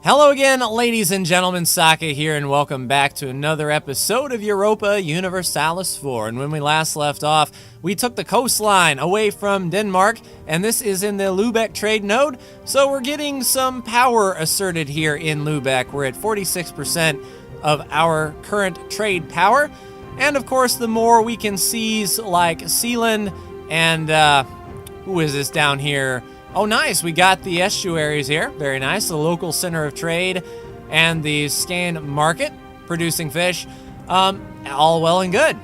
Hello again, ladies and gentlemen, Saka here, and welcome back to another episode of Europa Universalis 4. And when we last left off, we took the coastline away from Denmark, and this is in the Lubeck trade node, so we're getting some power asserted here in Lubeck. We're at 46% of our current trade power, and of course, the more we can seize, like Sealand and, who is this down here? Oh, nice. We got the estuaries here. Very nice. The local center of trade and the scan market producing fish. All well and good.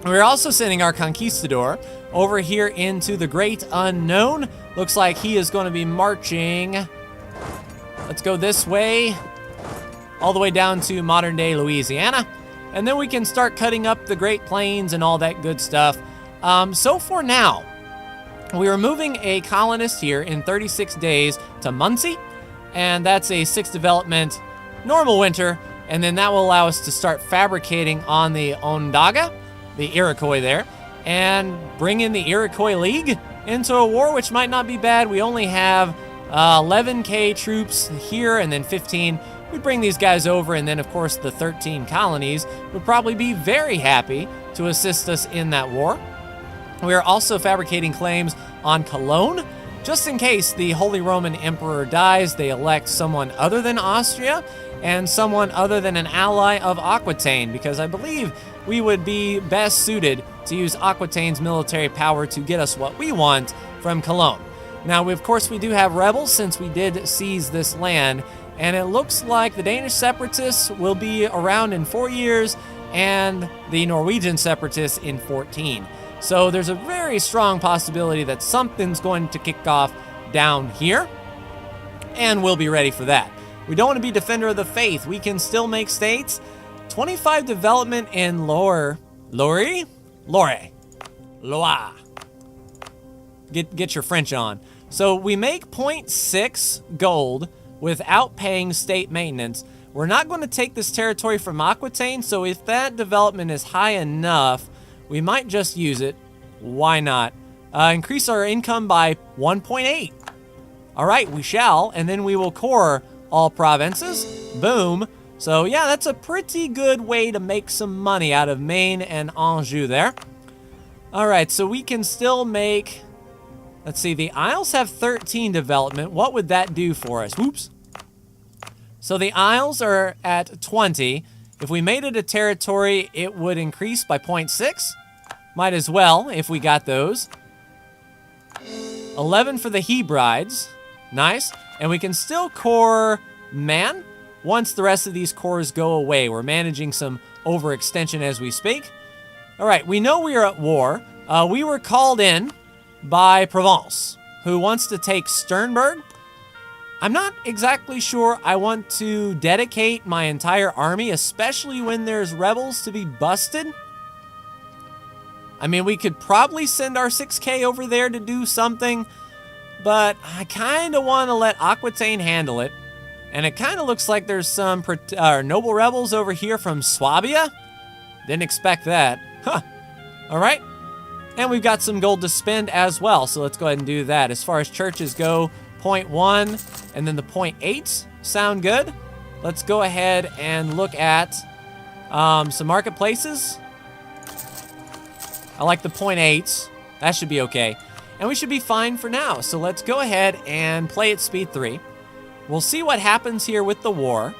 We're also sending our conquistador over here into the great unknown. Looks like he is going to be marching. Let's go this way. All the way down to modern day Louisiana. And then we can start cutting up the Great Plains and all that good stuff. So for now, we are moving a colonist here in 36 days to Muncie, and that's a 6 development normal winter, and then that will allow us to start fabricating on the Onondaga, the Iroquois there, and bring in the Iroquois League into a war, which might not be bad. We only have 11k troops here, and then 15. We bring these guys over, and then of course the 13 colonies would probably be very happy to assist us in that war. We are also fabricating claims on Cologne. Just in case the Holy Roman Emperor dies, they elect someone other than Austria and someone other than an ally of Aquitaine, because I believe we would be best suited to use Aquitaine's military power to get us what we want from Cologne. Now, of course, we do have rebels since we did seize this land, and it looks like the Danish separatists will be around in 4 years and the Norwegian separatists in 14. So there's a very strong possibility that something's going to kick off down here, and we'll be ready for that. We don't want to be defender of the faith. We can still make states. 25 development in Loire. Get your French on. So we make 0.6 gold without paying state maintenance. We're not going to take this territory from Aquitaine, so if that development is high enough, we might just use it. Why not? Increase our income by 1.8. All right, we shall, and then we will core all provinces. Boom. So yeah, that's a pretty good way to make some money out of Maine and Anjou there. All right, so we can still make, let's see, the Isles have 13 development. What would that do for us? Whoops. So the Isles are at 20. If we made it a territory, it would increase by 0.6. Might as well, if we got those. 11 for the Hebrides. Nice. And we can still core Man once the rest of these cores go away. We're managing some overextension as we speak. All right, we know we are at war. We were called in by Provence, who wants to take Sternberg. I'm not exactly sure I want to dedicate my entire army, especially when there's rebels to be busted. I mean, we could probably send our 6k over there to do something, but I kind of want to let Aquitaine handle it. And it kind of looks like there's some noble rebels over here from Swabia. Didn't expect that. Huh. All right. And we've got some gold to spend as well, so let's go ahead and do that. As far as churches go, 0.1 and then the 0.8 sound good. Let's go ahead and look at some marketplaces. I like the 0.8. That should be okay. And we should be fine for now. So let's go ahead and play at speed 3. We'll see what happens here with the war.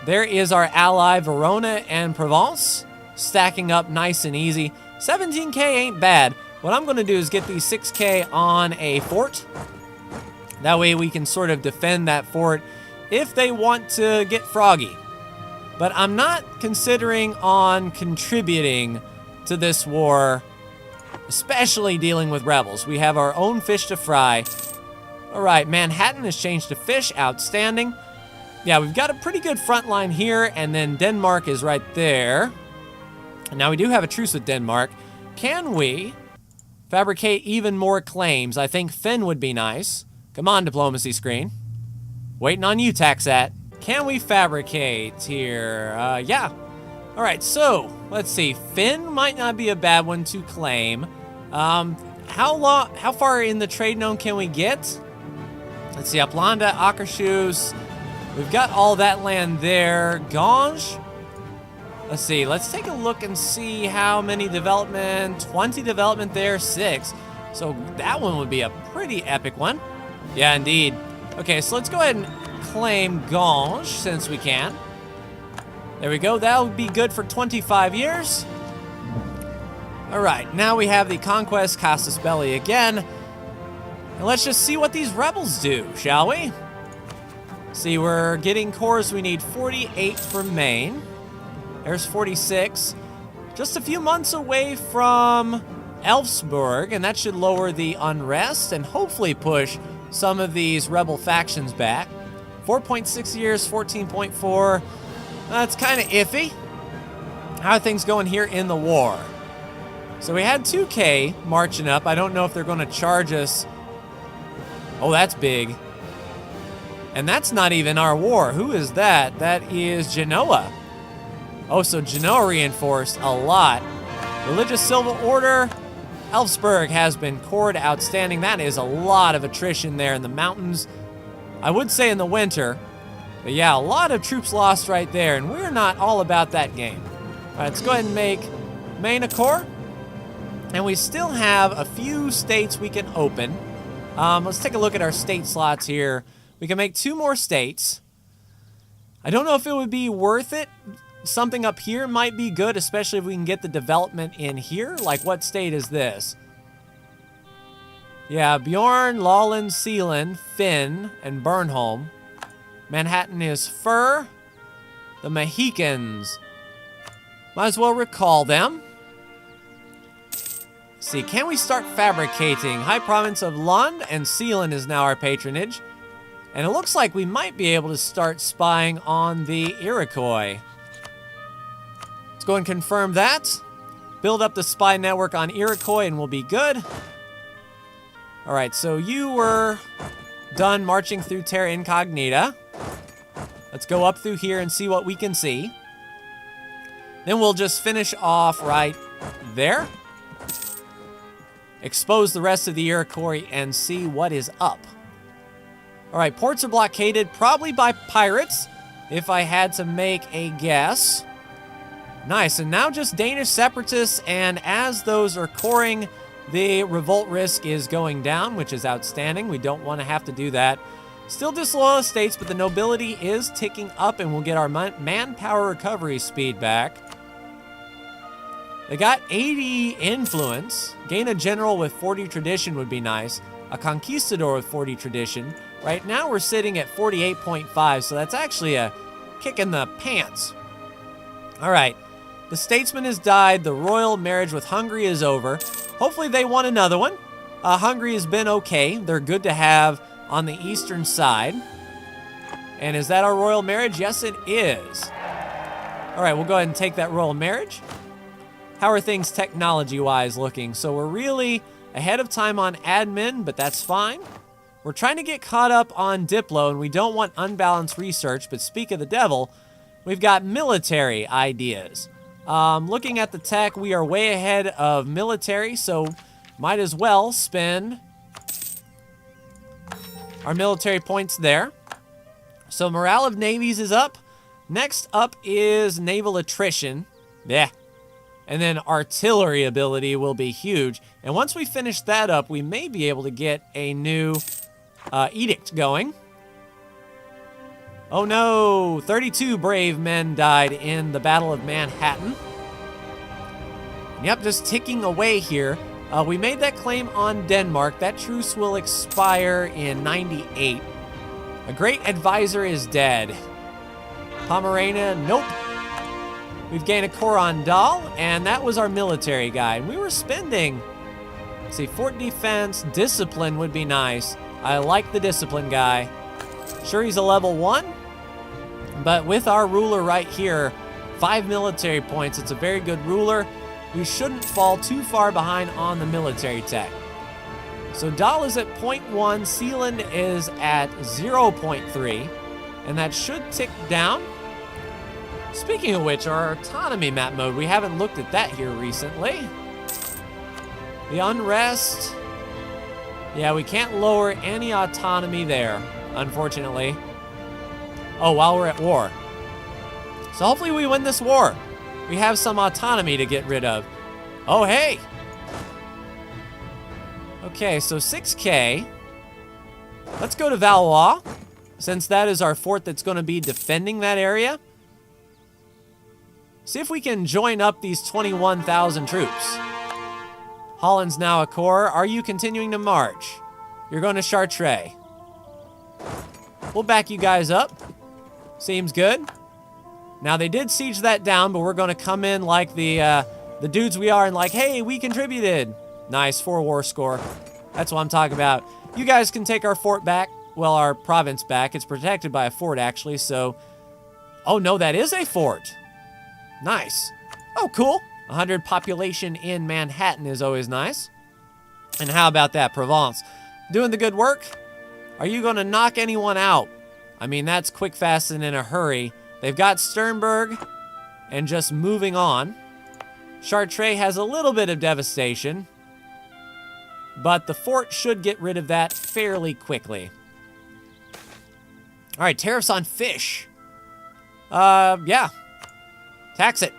There is our ally Verona and Provence stacking up nice and easy. 17k ain't bad. What I'm going to do is get these 6k on a fort. That way we can sort of defend that fort if they want to get froggy. But I'm not considering on contributing to this war, especially dealing with rebels. We have our own fish to fry. All right, Manhattan has changed to fish. Outstanding. Yeah, we've got a pretty good front line here, and then Denmark is right there. And now we do have a truce with Denmark. Can we fabricate even more claims? I think Finn would be nice. Come on, diplomacy screen. Waiting on you, Taxat. Can we fabricate here? Yeah. All right, so let's see. Finn might not be a bad one to claim. How far in the trade node can we get? Let's see, Uplanda, Akershus. We've got all that land there. Gange. Let's see. Let's take a look and see how many development. 20 development there, 6. So that one would be a pretty epic one. Yeah, indeed. Okay, so let's go ahead and claim Gange since we can. There we go. That would be good for 25 years. All right, now we have the Conquest Casus Belli again. And let's just see what these rebels do, shall we? See, we're getting cores. We need 48 for Maine. There's 46. Just a few months away from Elfsborg, and that should lower the unrest and hopefully push some of these rebel factions back. 4.6 years, 14.4. That's kind of iffy. How are things going here in the war? So we had 2K marching up. I don't know if they're going to charge us. Oh, that's big. And that's not even our war. Who is that? That is Genoa. Oh, so Genoa reinforced a lot. Religious Civil Order. Elfsborg has been cored. Outstanding. That is a lot of attrition there in the mountains. I would say in the winter. But yeah, a lot of troops lost right there. And we're not all about that game. All right, let's go ahead and make Maine a core. And we still have a few states we can open. Let's take a look at our state slots here. We can make 2 more states. I don't know if it would be worth it. Something up here might be good, especially if we can get the development in here. Like, what state is this? Yeah, Bjorn, Lolland, Sealand, Finn, and Bernholm. Manhattan is Fur. The Mohicans. Might as well recall them. See, can we start fabricating? High Province of Lund and Sealand is now our patronage. And it looks like we might be able to start spying on the Iroquois. Let's go and confirm that. Build up the spy network on Iroquois and we'll be good. All right, so you were done marching through Terra Incognita. Let's go up through here and see what we can see. Then we'll just finish off right there. Expose the rest of the Iroquois and see what is up. All right, ports are blockaded, probably by pirates, if I had to make a guess. Nice, and now just Danish separatists, and as those are coring, the revolt risk is going down, which is outstanding. We don't want to have to do that. Still disloyal estates, but the nobility is ticking up, and we'll get our manpower recovery speed back. They got 80 influence. Gain a general with 40 tradition would be nice. A conquistador with 40 tradition. Right now we're sitting at 48.5, so that's actually a kick in the pants. All right, the statesman has died. The royal marriage with Hungary is over. Hopefully they want another one. Hungary has been okay. They're good to have on the eastern side. And is that our royal marriage? Yes, it is. All right, we'll go ahead and take that royal marriage. How are things technology-wise looking? So we're really ahead of time on admin, but that's fine. We're trying to get caught up on Diplo, and we don't want unbalanced research, but speak of the devil, we've got military ideas. Looking at the tech, we are way ahead of military, so might as well spend our military points there. So morale of navies is up. Next up is naval attrition. Yeah. And then artillery ability will be huge. And once we finish that up, we may be able to get a new edict going. Oh no, 32 brave men died in the Battle of Manhattan. Yep, just ticking away here. We made that claim on Denmark. That truce will expire in 98. A great advisor is dead. Pomerania, nope. We've gained a core on Dahl, and that was our military guy. And we were spending, let's see, fort defense, discipline would be nice. I like the discipline guy. Sure, he's a level 1, but with our ruler right here, 5 military points, it's a very good ruler. We shouldn't fall too far behind on the military tech. So Dahl is at 0.1, Sealand is at 0.3, and that should tick down. Speaking of which, our autonomy map mode, we haven't looked at that here recently. The unrest. Yeah, we can't lower any autonomy there, unfortunately. Oh, while we're at war. So hopefully we win this war. We have some autonomy to get rid of. Oh, hey. Okay, so 6K. Let's go to Valois, since that is our fort that's going to be defending that area. See if we can join up these 21,000 troops. Holland's now a core. Are you continuing to march? You're going to Chartres. We'll back you guys up. Seems good. Now, they did siege that down, but we're going to come in like the dudes we are and like, hey, we contributed. Nice, 4 war score. That's what I'm talking about. You guys can take our fort back. Well, our province back. It's protected by a fort, actually, so... Oh, no, that is a fort. Nice. Oh, cool. 100 population in Manhattan is always nice. And how about that, Provence? Doing the good work? Are you going to knock anyone out? I mean, that's quick, fast, and in a hurry. They've got Sternberg and just moving on. Chartres has a little bit of devastation, but the fort should get rid of that fairly quickly. All right, tariffs on fish. Yeah. Tax it.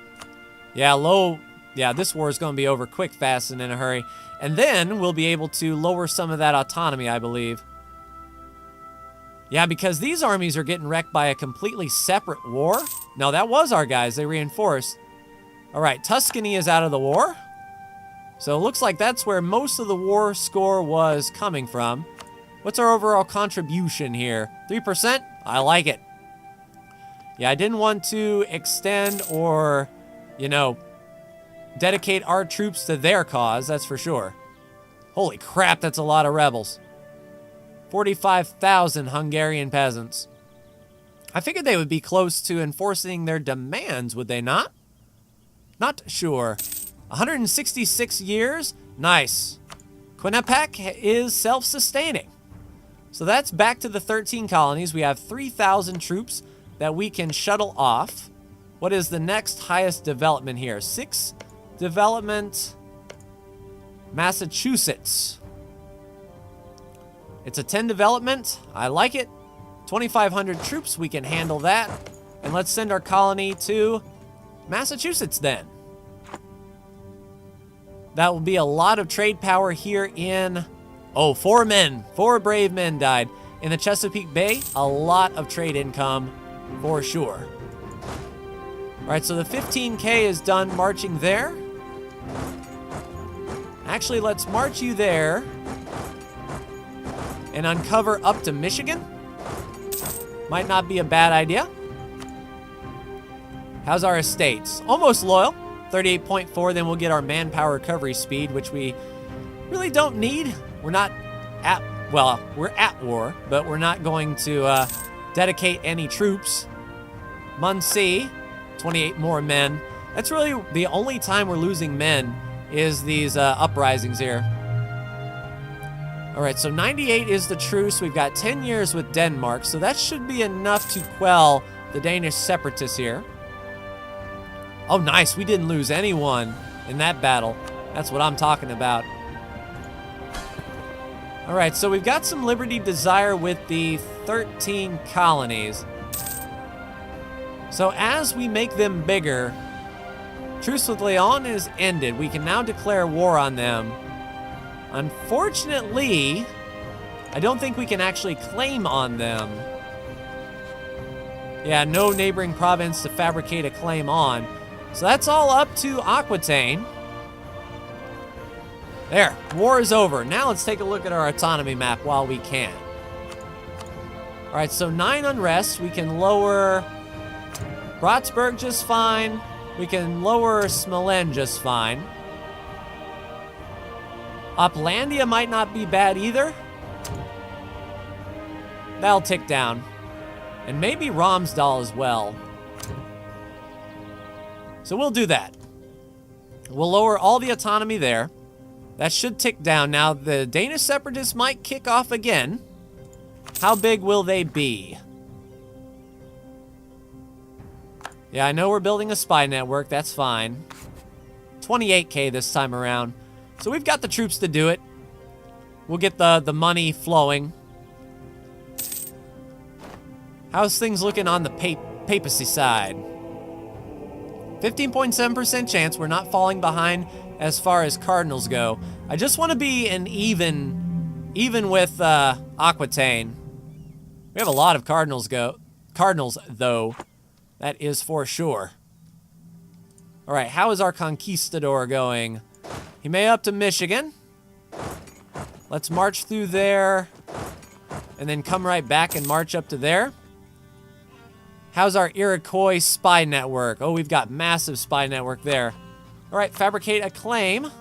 Yeah, low. Yeah, this war is going to be over quick, fast, and in a hurry. And then we'll be able to lower some of that autonomy, I believe. Yeah, because these armies are getting wrecked by a completely separate war. No, that was our guys. They reinforced. All right, Tuscany is out of the war. So it looks like that's where most of the war score was coming from. What's our overall contribution here? 3%? I like it. Yeah, I didn't want to extend or, you know, dedicate our troops to their cause, that's for sure. Holy crap, that's a lot of rebels. 45,000 Hungarian peasants. I figured they would be close to enforcing their demands, would they not? Not sure. 166 years? Nice. Quinnipiac is self-sustaining. So that's back to the 13 colonies. We have 3,000 troops that we can shuttle off. What is the next highest development here? 6 development. Massachusetts. It's a 10 development. I like it. 2,500 troops. We can handle that. And let's send our colony to Massachusetts then. That will be a lot of trade power here in... Oh, 4 men. 4 brave men died. In the Chesapeake Bay, a lot of trade income for sure. All right, so the 15K is done marching there. Actually, let's march you there and uncover up to Michigan. Might not be a bad idea. How's our estates? Almost loyal. 38.4, then we'll get our manpower recovery speed, which we really don't need. We're not at, well, we're at war, but we're not going to dedicate any troops. Muncie, 28 more men. That's really the only time we're losing men is these uprisings here. All right, so 98 is the truce. We've got 10 years with Denmark, so that should be enough to quell the Danish separatists here. Oh, nice. We didn't lose anyone in that battle. That's what I'm talking about. All right, so we've got some liberty desire with the 13 colonies. So as we make them bigger, truce with Leon is ended. We can now declare war on them. Unfortunately, I don't think we can actually claim on them. Yeah, no neighboring province to fabricate a claim on. So that's all up to Aquitaine. There, war is over. Now let's take a look at our autonomy map while we can. All right, so 9 unrest. We can lower Bratsburg just fine. We can lower Smolensk just fine. Uplandia might not be bad either. That'll tick down. And maybe Romsdal as well. So we'll do that. We'll lower all the autonomy there. That should tick down. Now, the Danish separatists might kick off again. How big will they be? Yeah, I know we're building a spy network. That's fine. 28K this time around. So we've got the troops to do it. We'll get the money flowing. How's things looking on the papacy side? 15.7% chance we're not falling behind as far as Cardinals go. I just want to be an even with Aquitaine. We have a lot of Cardinals though. That is for sure. All right, how is our Conquistador going? He may up to Michigan. Let's march through there and then come right back and march up to there. How's our Iroquois spy network? Oh, we've got massive spy network there. All right, fabricate a claim.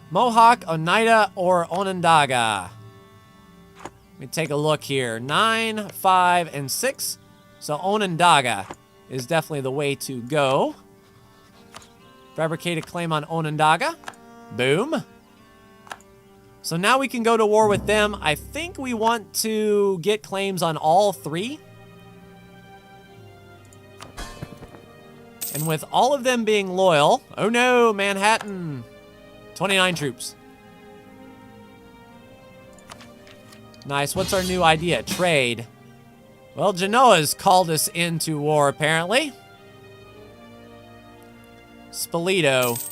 Mohawk, Oneida, or Onondaga. Let me take a look here. 9, 5, and 6. So Onondaga is definitely the way to go. Fabricate a claim on Onondaga. Boom. So now we can go to war with them. I think we want to get claims on all 3. And with all of them being loyal... Oh no, Manhattan. 29 troops. Nice. What's our new idea? Trade. Well, Genoa's called us into war, apparently. Spoleto.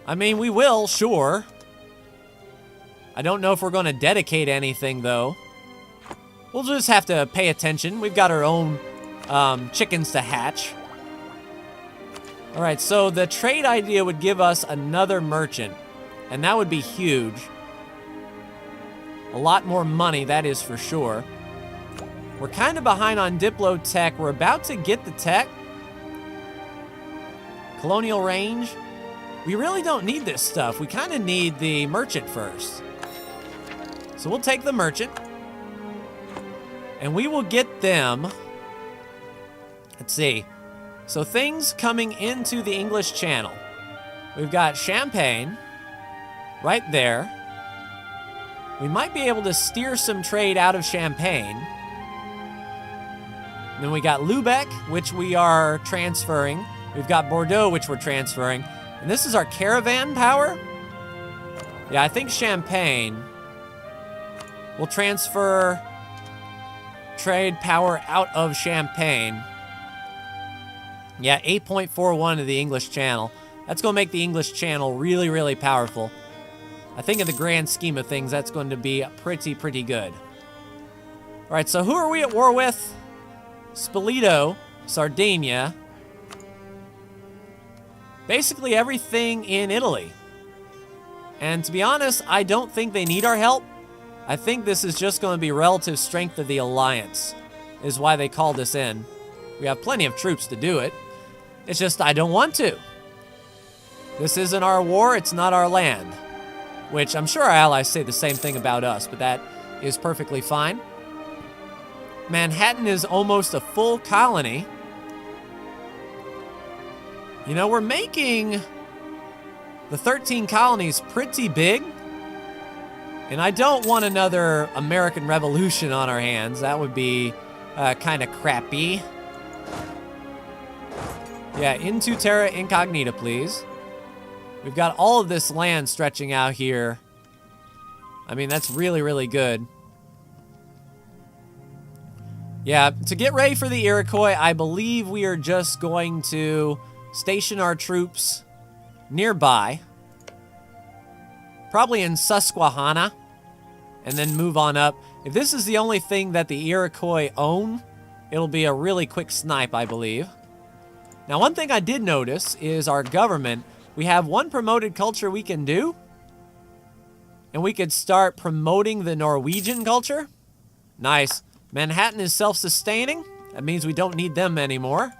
I mean, we will, sure. I don't know if we're going to dedicate anything, though. We'll just have to pay attention. We've got our own chickens to hatch. All right, so the trade idea would give us another merchant, and that would be huge. A lot more money, that is for sure. We're kind of behind on Diplo tech. We're about to get the tech. Colonial range. We really don't need this stuff. We kind of need the merchant first. So we'll take the merchant. And we will get them. Let's see. So things coming into the English Channel. We've got Champagne right there. We might be able to steer some trade out of Champagne. And then we got Lubeck, which we are transferring. We've got Bordeaux, which we're transferring. And this is our caravan power? Yeah, I think Champagne will transfer trade power out of Champagne. Yeah, 8.41 of the English Channel. That's going to make the English Channel really, really powerful. I think in the grand scheme of things, that's going to be pretty good. All right, so who are we at war with? Spoleto, Sardinia. Basically everything in Italy. And to be honest, I don't think they need our help. I think this is just going to be relative strength of the alliance, is why they called us in. We have plenty of troops to do it. It's just I don't want to. This isn't our war, it's not our land. Which I'm sure our allies say the same thing about us, but that is perfectly fine. Manhattan is almost a full colony. You know, we're making the 13 colonies pretty big. And I don't want another American Revolution on our hands. That would be kind of crappy. Yeah, into Terra Incognita, please. We've got all of this land stretching out here. I mean, that's really, really good. Yeah, to get ready for the Iroquois, I believe we are just going to station our troops nearby. Probably in Susquehanna. And then move on up. If this is the only thing that the Iroquois own, it'll be a really quick snipe, I believe. Now, one thing I did notice is our government. We have one promoted culture we can do. And we could start promoting the Norwegian culture. Nice. Manhattan is self-sustaining. That means we don't need them anymore.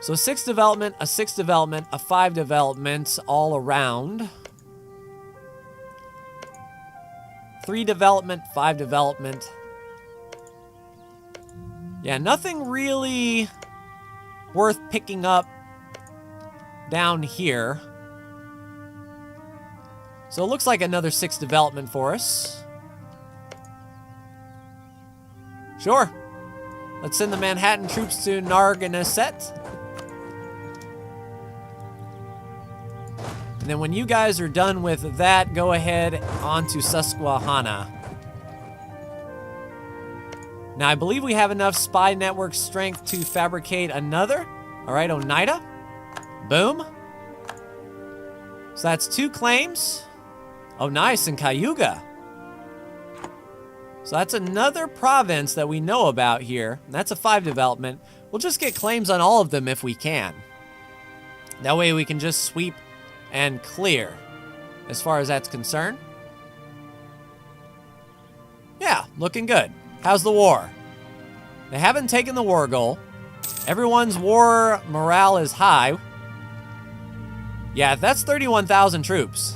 So 6 development, a 6 development, a 5 development all around. 3 development, 5 development. Yeah, nothing really worth picking up down here. So it looks like another 6 development for us. Sure. Let's send the Manhattan troops to Narragansett. And then when you guys are done with that, go ahead on to Susquehanna. Now, I believe we have enough spy network strength to fabricate another. All right, Oneida. Boom. So that's 2 claims. Oh, nice, and Cayuga. So that's another province that we know about here. And that's a 5 development. We'll just get claims on all of them if we can. That way we can just sweep and clear as far as that's concerned. Yeah, looking good. How's the war? They haven't taken the war goal. Everyone's war morale is high. Yeah, that's 31,000 troops.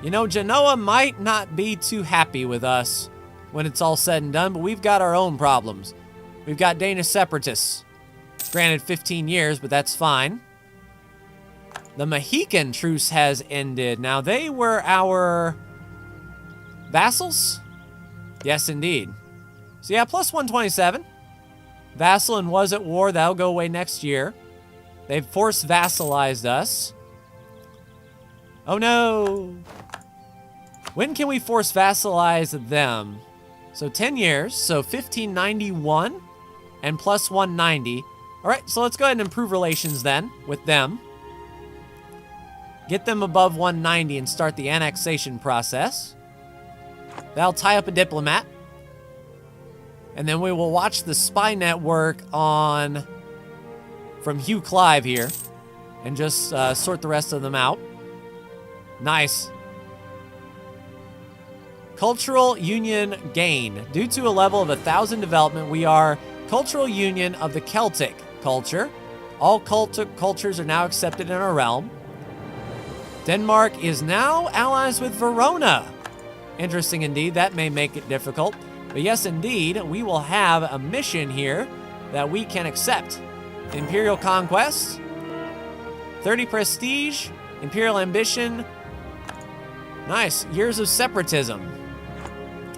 You know, Genoa might not be too happy with us when it's all said and done, but we've got our own problems. We've got Danish separatists. Granted, 15 years, but that's fine. The Mohican truce has ended. Now, they were our vassals? Yes, indeed. So, yeah, plus 127. Vassal and was at war. That'll go away next year. They've forced vassalized us. Oh, no. When can we force vassalize them? So 10 years, so 1591 and plus 190. All right, so let's go ahead and improve relations then with them. Get them above 190 and start the annexation process. That'll tie up a diplomat. And then we will watch the spy network on from Hugh Clive here and just sort the rest of them out. Nice. Cultural union gain. Due to a level of 1,000 development, we are cultural union of the Celtic culture. All cultures are now accepted in our realm. Denmark is now allies with Verona. Interesting indeed. That may make it difficult. But yes, indeed, we will have a mission here that we can accept. Imperial Conquest. 30 prestige. Imperial Ambition. Nice. Years of separatism.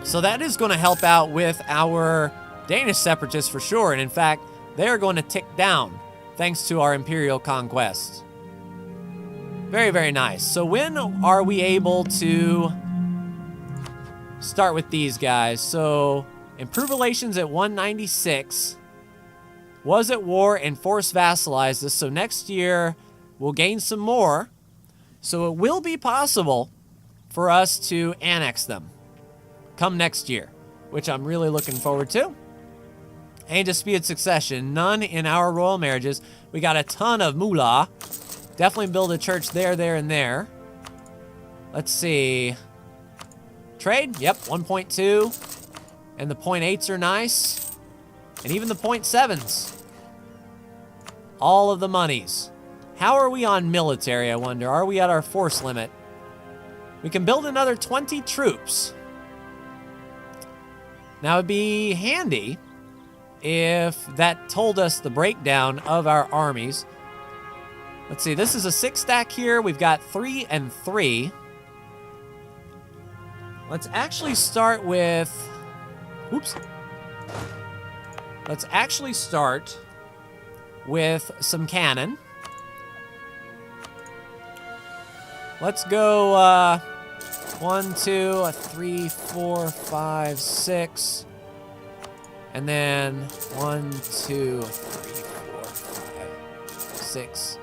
So that is going to help out with our Danish separatists for sure. And in fact, they're going to tick down thanks to our Imperial Conquest. Very, very nice. So when are we able to start with these guys? So improve relations at 196. Was at war and forced vassalized us. So next year we'll gain some more. So it will be possible for us to annex them come next year, which I'm really looking forward to. And disputed succession, none in our royal marriages. We got a ton of moolah. Definitely build a church there, and there. Let's see. Trade, yep, 1.2. And the 0.8s are nice. And even the 0.7s. All of the monies. How are we on military, I wonder? Are we at our force limit? We can build another 20 troops. Now, it'd be handy if that told us the breakdown of our armies. Let's see, this is a 6-stack here. We've got 3 and 3. Let's actually start with... Oops. Let's actually start with some cannon. Let's go 1, 2, 3, 4, 5, 6. And then 1, 2, 3, 4, 5, 6.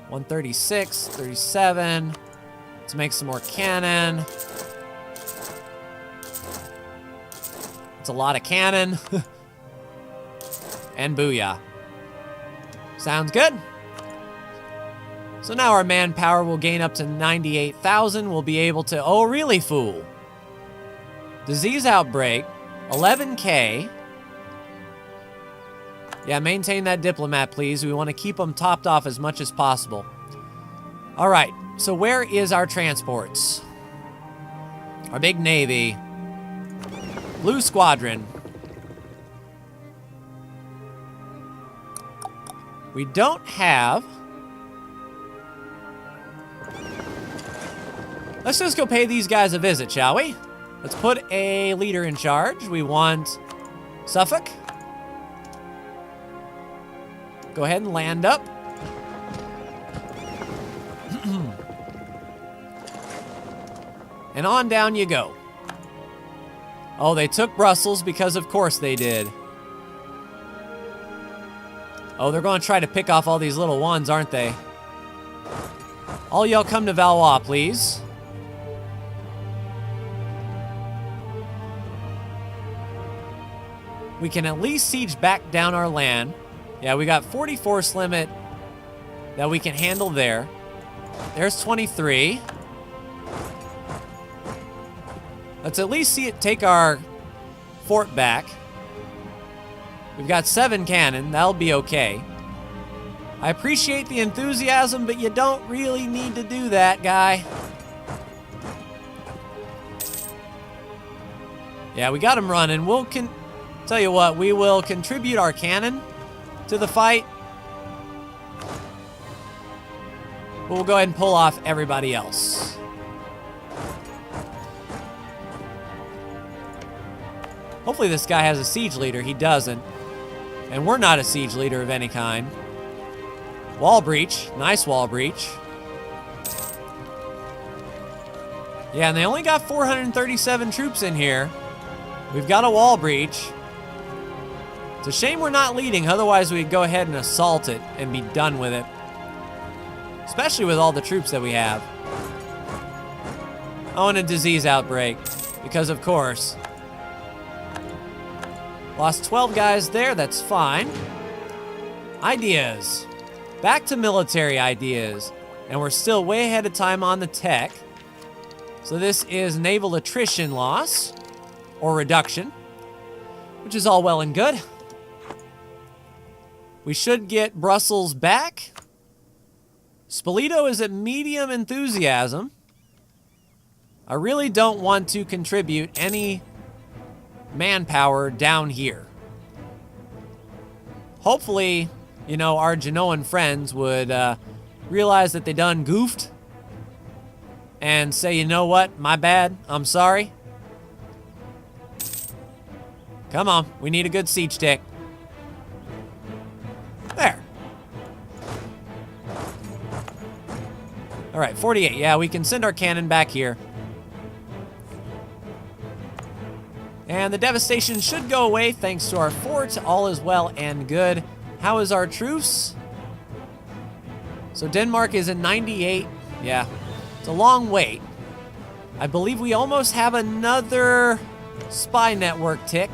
136, 37. Let's make some more cannon. It's a lot of cannon. And booyah. Sounds good. So now our manpower will gain up to 98,000. We'll be able to... Oh, really, fool? Disease outbreak. 11K. Yeah, maintain that diplomat, please. We want to keep them topped off as much as possible. All right. So where is our transports? Our big navy. Blue Squadron. We don't have... Let's just go pay these guys a visit, shall we? Let's put a leader in charge. We want Suffolk. Go ahead and land up. And on down you go. Oh, they took Brussels because of course they did. Oh, they're going to try to pick off all these little ones, aren't they? All y'all come to Valois, please. We can at least siege back down our land. Yeah, we got 40 force limit that we can handle there. There's 23. Let's at least see it take our fort back. We've got 7 cannon. That'll be okay. I appreciate the enthusiasm, but you don't really need to do that, guy. Yeah, we got him running. Tell you what, we will contribute our cannon to the fight. But we'll go ahead and pull off everybody else. Hopefully this guy has a siege leader. He doesn't. And we're not a siege leader of any kind. Wall breach. Nice wall breach. Yeah, and they only got 437 troops in here. We've got a wall breach. It's a shame we're not leading, otherwise we'd go ahead and assault it and be done with it. Especially with all the troops that we have. Oh, and a disease outbreak. Because of course. Lost 12 guys there, that's fine. Ideas. Back to military ideas. And we're still way ahead of time on the tech. So this is naval attrition loss. Or reduction. Which is all well and good. We should get Brussels back. Spoleto is at medium enthusiasm. I really don't want to contribute any manpower down here. Hopefully, you know, our Genoan friends would realize that they done goofed and say, you know what, my bad, I'm sorry. Come on, we need a good siege tick. There. All right, 48. Yeah, we can send our cannon back here. And the devastation should go away thanks to our fort. All is well and good. How is our truce? So Denmark is at 98. Yeah, it's a long wait. I believe we almost have another spy network tick.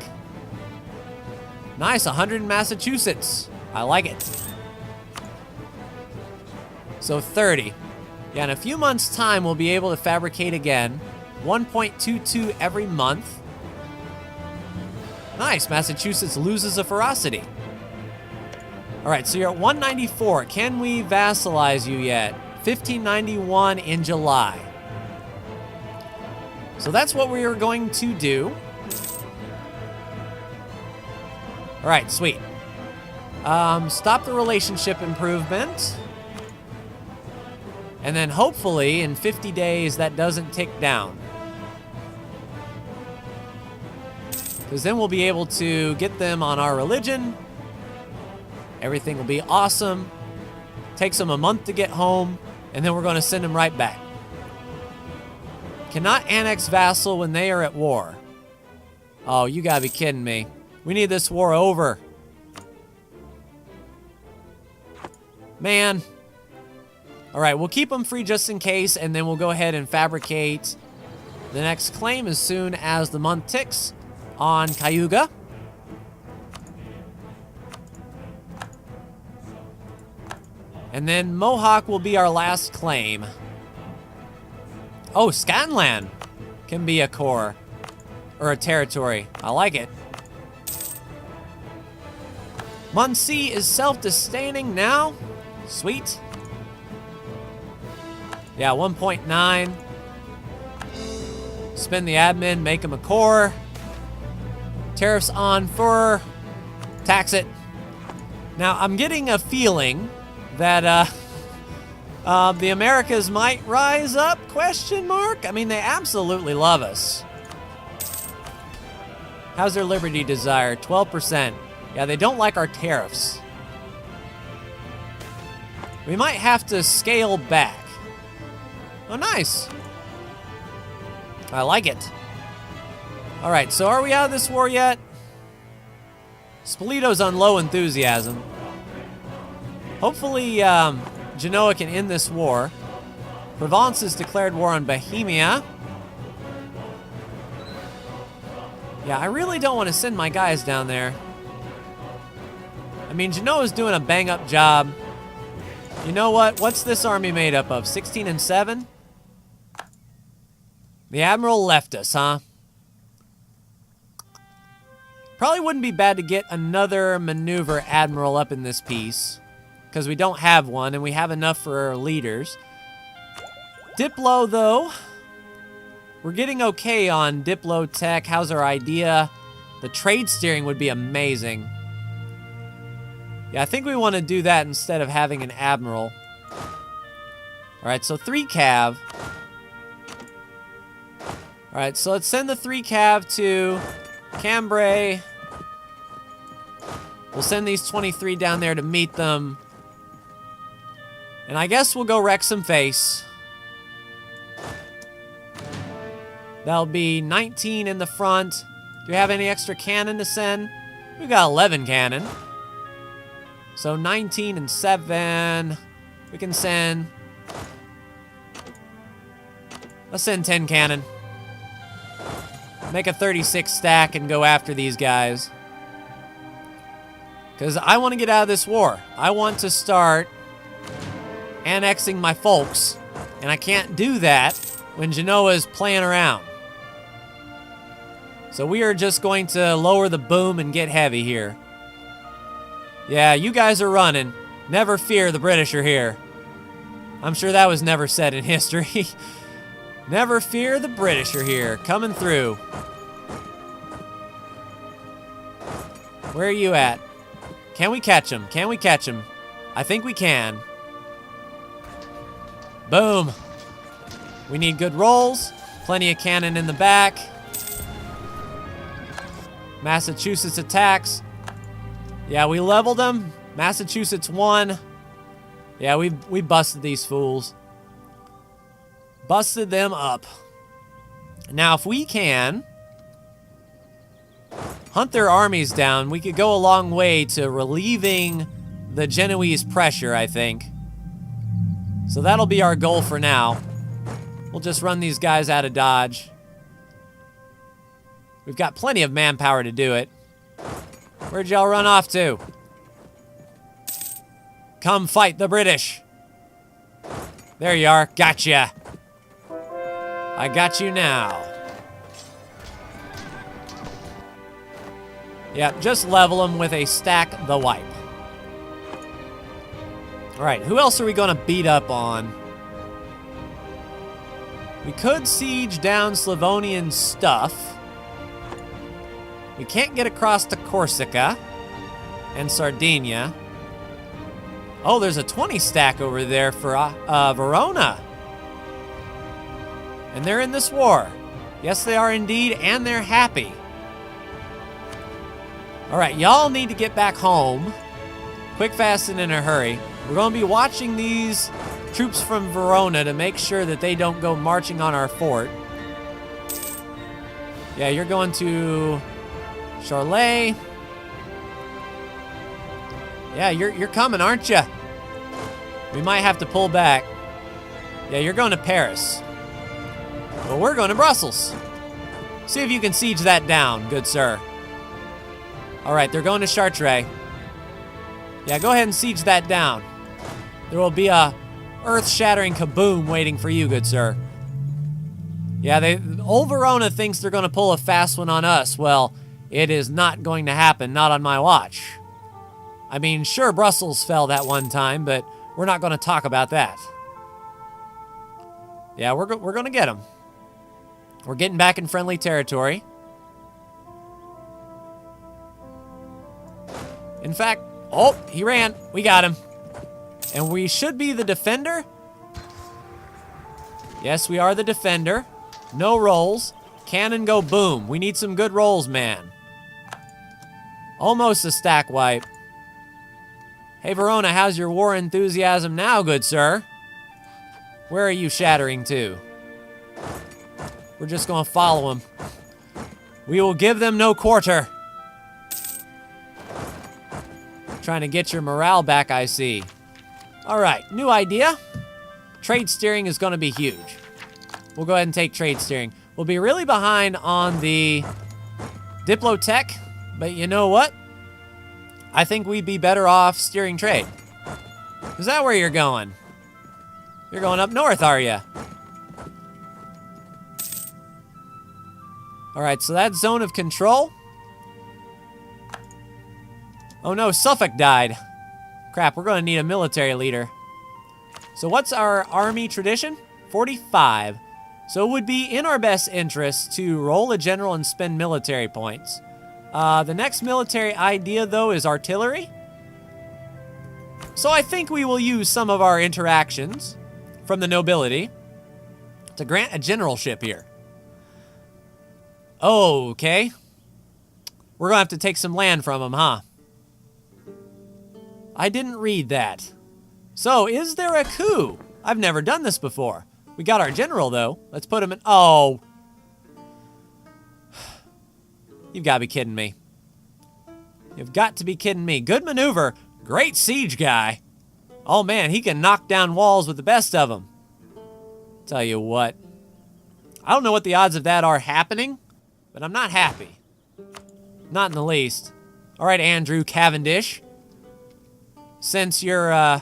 Nice, 100 in Massachusetts. I like it. So 30. Yeah, in a few months' time, we'll be able to fabricate again. 1.22 every month. Nice, Massachusetts loses a ferocity. All right, so you're at 194. Can we vassalize you yet? 1591 in July. So that's what we are going to do. All right, sweet. Stop the relationship improvement. And then hopefully in 50 days that doesn't tick down. Because then we'll be able to get them on our religion. Everything will be awesome. Takes them a month to get home. And then we're going to send them right back. Cannot annex vassal when they are at war. Oh, you gotta be kidding me. We need this war over. Man. All right, we'll keep them free just in case, and then we'll go ahead and fabricate the next claim as soon as the month ticks on Cayuga. And then Mohawk will be our last claim. Oh, Scanland can be a core or a territory. I like it. Muncie is self-sustaining now. Sweet. Yeah, 1.9. Spend the admin, make him a core. Tariffs on fur. Tax it. Now, I'm getting a feeling that the Americas might rise up, question mark? I mean, they absolutely love us. How's their liberty desire? 12%. Yeah, they don't like our tariffs. We might have to scale back. Oh, nice. I like it. Alright, so are we out of this war yet? Spolito's on low enthusiasm. Hopefully, Genoa can end this war. Provence has declared war on Bohemia. Yeah, I really don't want to send my guys down there. I mean, Genoa's doing a bang-up job. You know what? What's this army made up of? 16 and 7? The Admiral left us, huh? Probably wouldn't be bad to get another maneuver Admiral up in this piece, because we don't have one, and we have enough for our leaders. Diplo, though. We're getting okay on Diplo tech. How's our idea? The trade steering would be amazing. Yeah, I think we want to do that instead of having an Admiral. Alright, so 3 cav. Alright, so let's send the 3 cav to Cambrai. We'll send these 23 down there to meet them. And I guess we'll go wreck some face. That'll be 19 in the front. Do we have any extra cannon to send? We've got 11 cannon. So 19 and 7. We can send... Let's send 10 cannon. Make a 36 stack and go after these guys. Because I want to get out of this war. I want to start annexing my folks. And I can't do that when Genoa is playing around. So we are just going to lower the boom and get heavy here. Yeah, you guys are running. Never fear, the British are here. I'm sure that was never said in history. Never fear, the British are here. Coming through. Where are you at? Can we catch them? Can we catch them? I think we can. Boom. We need good rolls. Plenty of cannon in the back. Massachusetts attacks. Yeah, we leveled them. Massachusetts won. Yeah, we busted these fools. Busted them up. Now, if we can hunt their armies down, we could go a long way to relieving the Genoese pressure, I think. So that'll be our goal for now. We'll just run these guys out of Dodge. We've got plenty of manpower to do it. Where'd y'all run off to? Come fight the British. There you are. Gotcha. I got you now. Yeah, just level them with a stack the wipe. Alright, who else are we going to beat up on? We could siege down Slavonian stuff. We can't get across to Corsica and Sardinia. Oh, there's a 20 stack over there for Verona. And they're in this war. Yes, they are indeed, and they're happy. All right, y'all need to get back home. Quick, fast, and in a hurry. We're going to be watching these troops from Verona to make sure that they don't go marching on our fort. Yeah, you're going to Charlet. Yeah, you're coming, aren't you? We might have to pull back. Yeah, you're going to Paris. Well, we're going to Brussels. See if you can siege that down, good sir. All right, they're going to Chartres. Yeah, go ahead and siege that down. There will be a earth-shattering kaboom waiting for you, good sir. Yeah, old Verona thinks they're going to pull a fast one on us. Well, it is not going to happen, not on my watch. I mean, sure, Brussels fell that one time, but we're not going to talk about that. Yeah, we're going to get them. We're getting back in friendly territory. In fact, oh, he ran. We got him. And we should be the defender. Yes, we are the defender. No rolls. Cannon go boom. We need some good rolls, man. Almost a stack wipe. Hey, Verona, how's your war enthusiasm now, good sir? Where are you shattering to? We're just going to follow him. We will give them no quarter. Trying to get your morale back, I see. All right, new idea. Trade steering is going to be huge. We'll go ahead and take trade steering. We'll be really behind on the Diplotech, but you know what? I think we'd be better off steering trade. Is that where you're going? You're going up north, are you? All right, so that's zone of control. Oh no, Suffolk died. Crap, we're going to need a military leader. So what's our army tradition? 45. So it would be in our best interest to roll a general and spend military points. The next military idea, though, is artillery. So I think we will use some of our interactions from the nobility to grant a generalship here. Okay. We're going to have to take some land from them, huh? I didn't read that. So, is there a coup? I've never done this before. We got our general, though. Let's put him in... Oh. You've got to be kidding me. You've got to be kidding me. Good maneuver. Great siege guy. Oh, man, he can knock down walls with the best of them. Tell you what. I don't know what the odds of that are happening, but I'm not happy. Not in the least. All right, Andrew Cavendish. Since you're,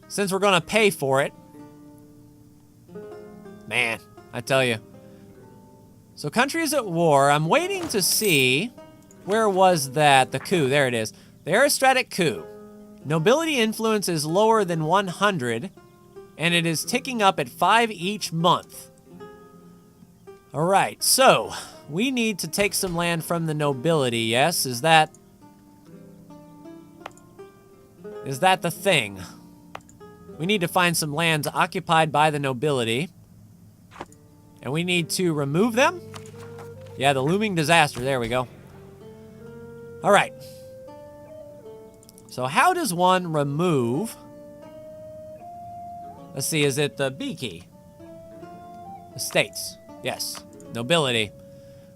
since we're gonna pay for it. Man, I tell you. So country is at war. I'm waiting to see, where was that? The coup, there it is. The aristocratic coup. Nobility influence is lower than 100, and it is ticking up at 5 each month. All right, so we need to take some land from the nobility, yes? Is that the thing? We need to find some lands occupied by the nobility. And we need to remove them? Yeah, the looming disaster. There we go. All right. So how does one remove... Let's see, is it the B key? Estates. Yes. Nobility.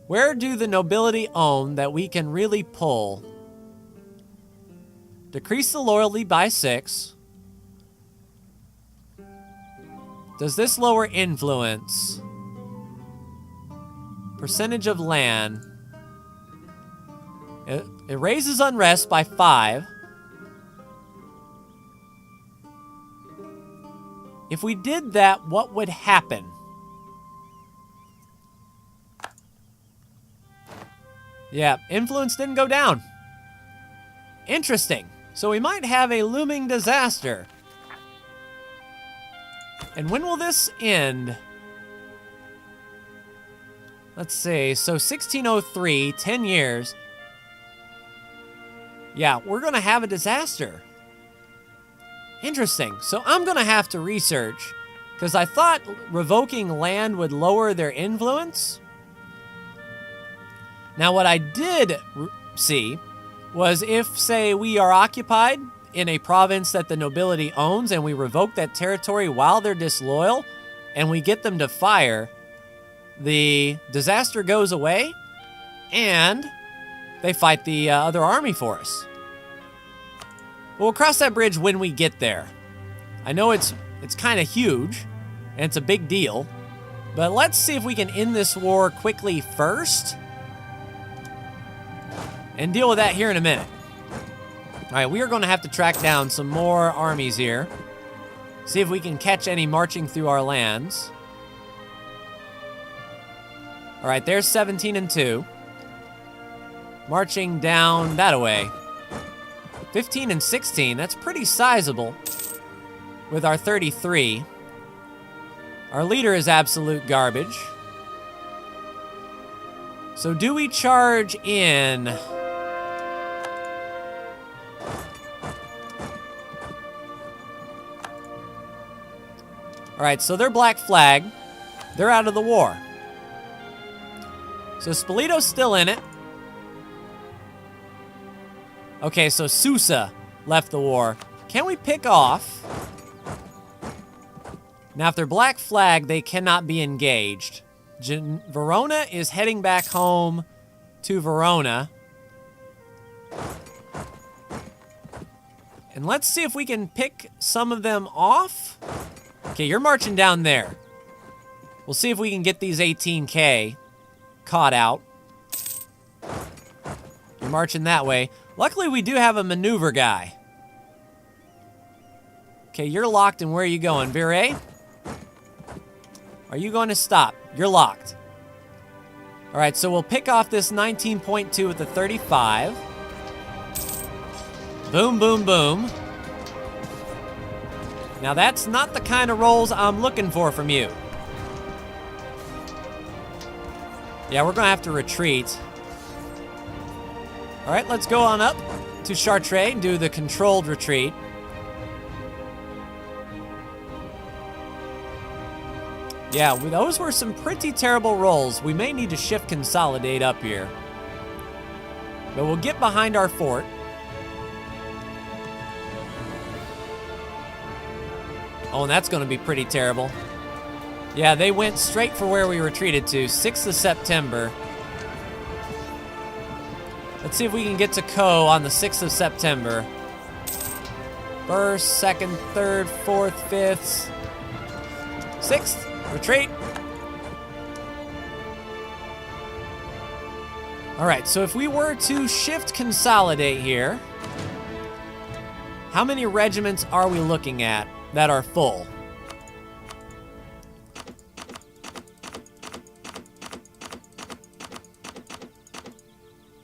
Where do the nobility own that we can really pull? Decrease the loyalty by 6. Does this lower influence? Percentage of land. It raises unrest by 5. If we did that, what would happen? Yeah, influence didn't go down. Interesting. So we might have a looming disaster. And when will this end? Let's see. So 1603, 10 years. Yeah, we're going to have a disaster. Interesting. So I'm going to have to research, because I thought revoking land would lower their influence. Now, what I did see was if, say, we are occupied in a province that the nobility owns and we revoke that territory while they're disloyal and we get them to fire, the disaster goes away and they fight the other army for us. We'll cross that bridge when we get there. I know it's kind of huge and it's a big deal, but let's see if we can end this war quickly first and deal with that here in a minute. All right, we are going to have to track down some more armies here. See if we can catch any marching through our lands. All right, there's 17 and 2. Marching down that way. 15 and 16, that's pretty sizable with our 33. Our leader is absolute garbage. So do we charge in? All right, so they're black flag. They're out of the war. So Spoleto's still in it. Okay, so Susa left the war. Can we pick off? Now, if they're black flag, they cannot be engaged. Verona is heading back home to Verona. And let's see if we can pick some of them off. Okay, you're marching down there. We'll see if we can get these 18K caught out. You're marching that way. Luckily, we do have a maneuver guy. Okay, you're locked, and where are you going? Virey? Are you going to stop? You're locked. All right, so we'll pick off this 19.2 with the 35. Boom, boom, boom. Now, that's not the kind of rolls I'm looking for from you. Yeah, we're going to have to retreat. All right, let's go on up to Chartres and do the controlled retreat. Yeah, those were some pretty terrible rolls. We may need to shift consolidate up here. But we'll get behind our fort. Oh, and that's going to be pretty terrible. Yeah, they went straight for where we retreated to, 6th of September. Let's see if we can get to Co on the 6th of September. 1st, 2nd, 3rd, 4th, 5th, 6th. Retreat. All right, so if we were to shift consolidate here, how many regiments are we looking at that are full?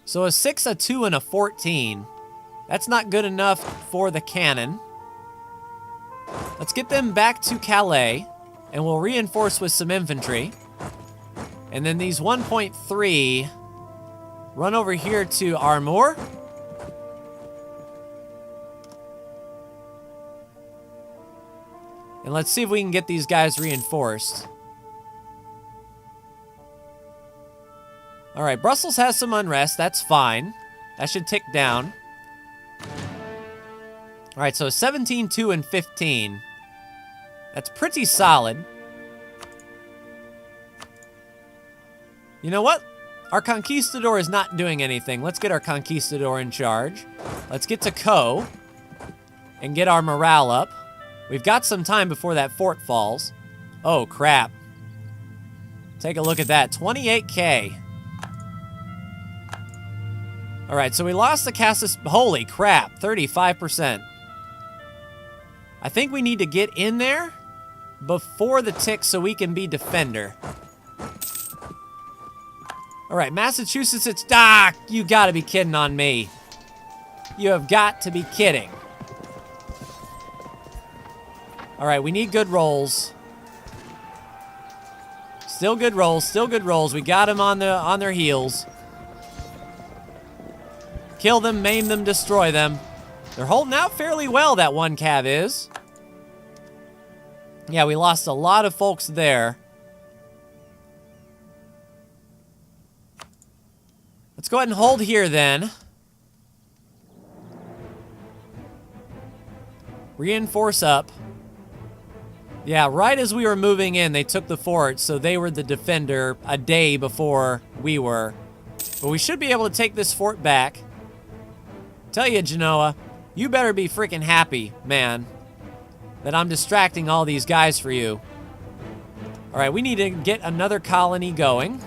So a 6, a 2, and a 14. That's not good enough for the cannon. Let's get them back to Calais. And we'll reinforce with some infantry. And then these 1.3 run over here to Armour. And let's see if we can get these guys reinforced. All right, Brussels has some unrest. That's fine. That should tick down. All right, so 17, 2, and 15. That's pretty solid. You know what? Our Conquistador is not doing anything. Let's get our Conquistador in charge. Let's get to Co and get our morale up. We've got some time before that fort falls. Oh, crap. Take a look at that. 28K. All right, so we lost the Cassis. Holy crap, 35%. I think we need to get in there before the tick so we can be defender. All right, Massachusetts, it's... Ah, you gotta be kidding on me. You have got to be kidding. All right, we need good rolls. Still good rolls, still good rolls. We got them on their heels. Kill them, maim them, destroy them. They're holding out fairly well, that one cav is. Yeah, we lost a lot of folks there. Let's go ahead and hold here then. Reinforce up. Yeah, right as we were moving in, they took the fort, so they were the defender a day before we were. But we should be able to take this fort back. Tell you, Genoa, you better be freaking happy, man, that I'm distracting all these guys for you. All right, we need to get another colony going.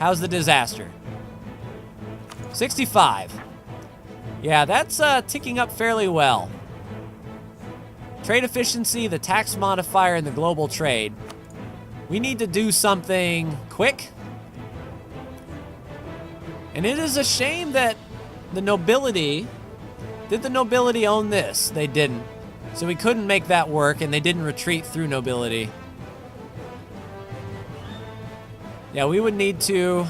How's the disaster? 65. Yeah, that's ticking up fairly well. Trade efficiency, the tax modifier, and the global trade. We need to do something quick. And it is a shame that the nobility... Did the nobility own this? They didn't. So we couldn't make that work, and they didn't retreat through nobility. Yeah, we would need to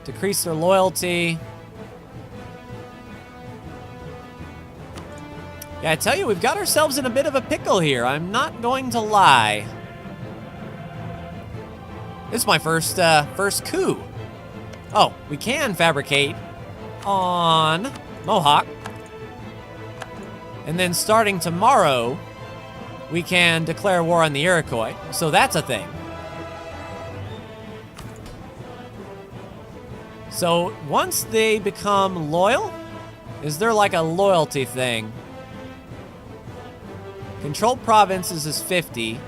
decrease their loyalty. Yeah, I tell you, we've got ourselves in a bit of a pickle here. I'm not going to lie. This is my first coup. Oh, we can fabricate on Mohawk. And then starting tomorrow, we can declare war on the Iroquois. So that's a thing. So once they become loyal, is there like a loyalty thing? Controlled provinces is 50.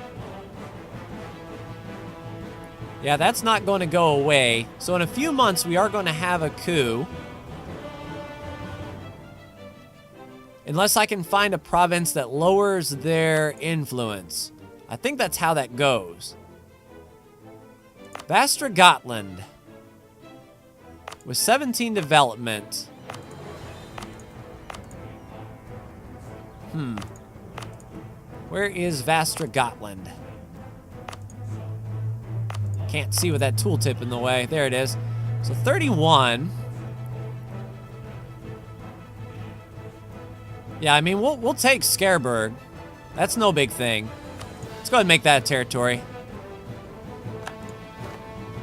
Yeah, that's not going to go away. So in a few months, we are going to have a coup. Unless I can find a province that lowers their influence. I think that's how that goes. Vastra Gotland. With 17 development. Where is Vastra Gotland? Can't see with that tooltip in the way. There it is. So 31. Yeah, I mean, we'll take Scareburg. That's no big thing. Let's go ahead and make that a territory.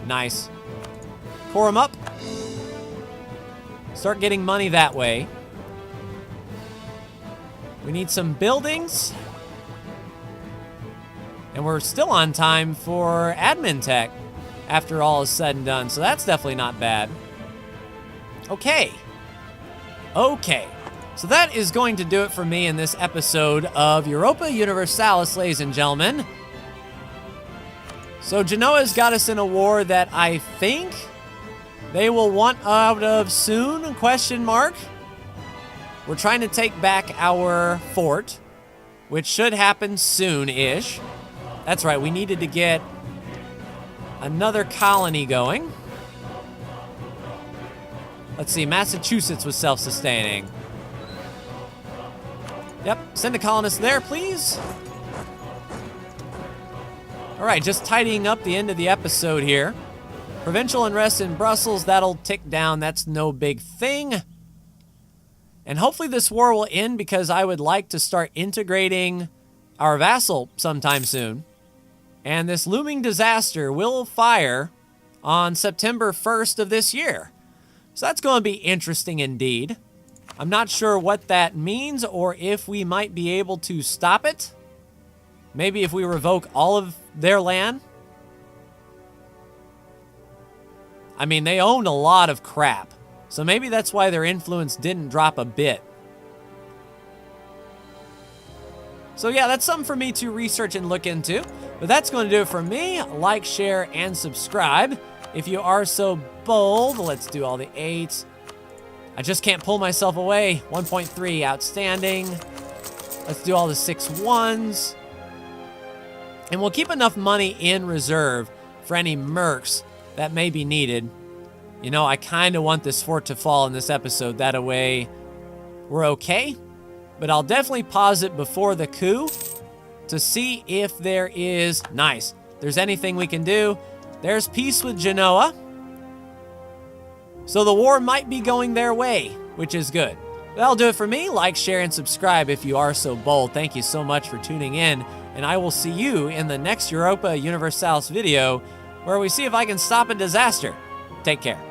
Nice. Pour them up. Start getting money that way. We need some buildings. And we're still on time for admin tech after all is said and done. So that's definitely not bad. Okay. Okay. So that is going to do it for me in this episode of Europa Universalis, ladies and gentlemen. So Genoa's got us in a war that I think they will want out of soon, question mark. We're trying to take back our fort, which should happen soon-ish. That's right, we needed to get another colony going. Let's see, Massachusetts was self-sustaining. Yep, send a colonist there, please. All right, just tidying up the end of the episode here. Provincial unrest in Brussels, that'll tick down. That's no big thing. And hopefully this war will end because I would like to start integrating our vassal sometime soon. And this looming disaster will fire on September 1st of this year. So that's going to be interesting indeed. I'm not sure what that means or if we might be able to stop it. Maybe if we revoke all of their land. I mean, they owned a lot of crap. So maybe that's why their influence didn't drop a bit. So yeah, that's something for me to research and look into. But that's going to do it for me. Like, share, and subscribe. If you are so bold, let's do all the 8s. I just can't pull myself away. 1.3, outstanding. Let's do all the 6 1s. And we'll keep enough money in reserve for any mercs that may be needed. You know, I kind of want this fort to fall in this episode. That way, we're okay. But I'll definitely pause it before the coup to see if there is... Nice. There's anything we can do. There's peace with Genoa. So the war might be going their way, which is good. That'll do it for me. Like, share, and subscribe if you are so bold. Thank you so much for tuning in. And I will see you in the next Europa Universalis video where we see if I can stop a disaster. Take care.